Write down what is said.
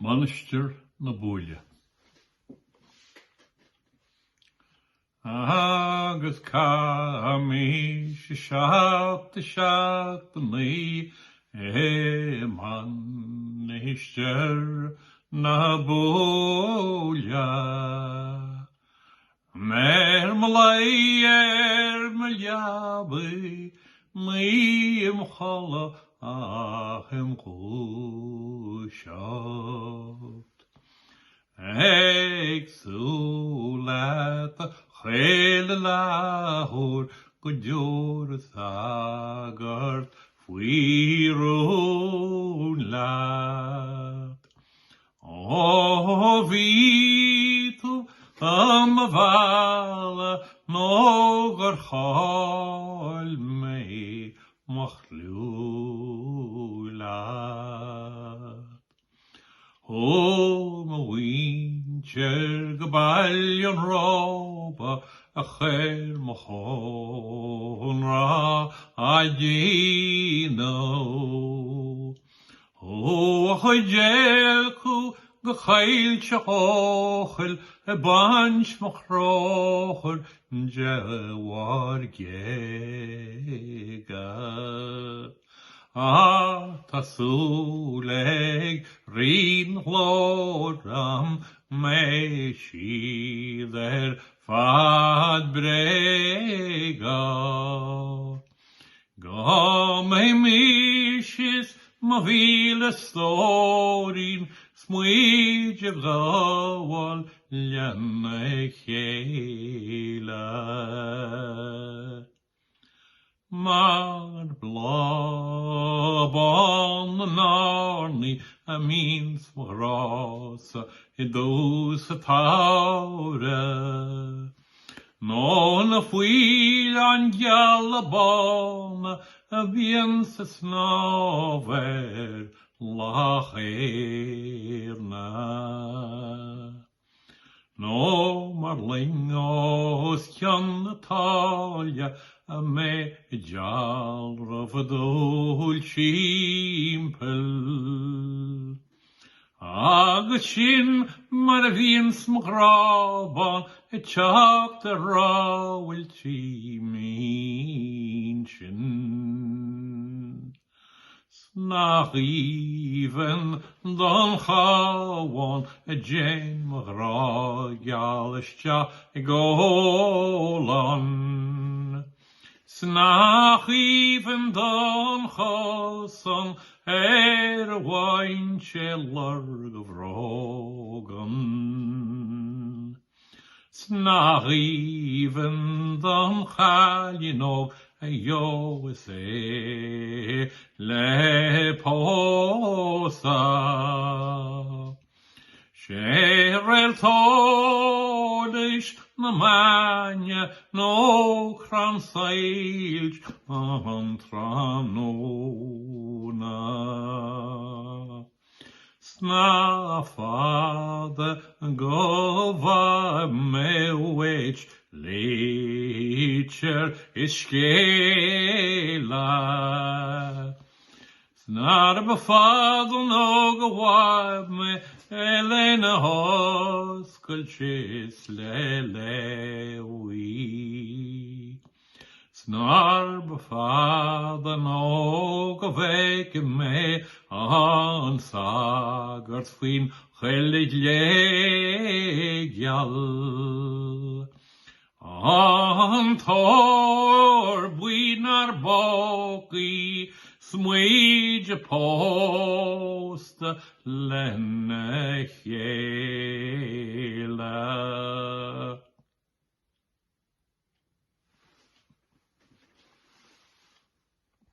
Mainistir na Búille. Agus caimi seachtainí Mainistir na Búille. Mhealladh leaba mhuintir dhúiseacht. Súil chaille leathuair go sagart faoi leat. Bhí tú mhealladh nó gur chaill mé mo chlú leat. Mhuintir go Baile an Róba a chaith mo chónra a déanamh. Chuid go Coillte Eochaill baint mo chráchar dtabharfá géige. Tá súil rian chlóram mé siad fad bréige. Ga mé mise mhealladh stóirín smuoide bháil leanna chéile. Mar blabán n-áirní a means ghrá-sa I dhúiseacht. Nó na faoi an geallabána a bhíonn sa snámhair Loch Éirne. Nó mar lingós ceann na táille a mé dealrah a dúil timpeall. Agus sin mar a bhíonn mo ghrában teacht a ráhfuil tíimín sin. Nach even don chawan jen gra galishja golan. Snach even don chasan wine cheller gevrogan. Snach even don chalinov yo se leposa. Sherel todish na manya no kransailj antranona. Snafad gova mewech leacher is schela. Snar befadl no gewab me elena hos kulchis lelewi. Snar befadl no gewek me an sagart fin chaill legal. An tor buinar boki smuoide post lenne chéile.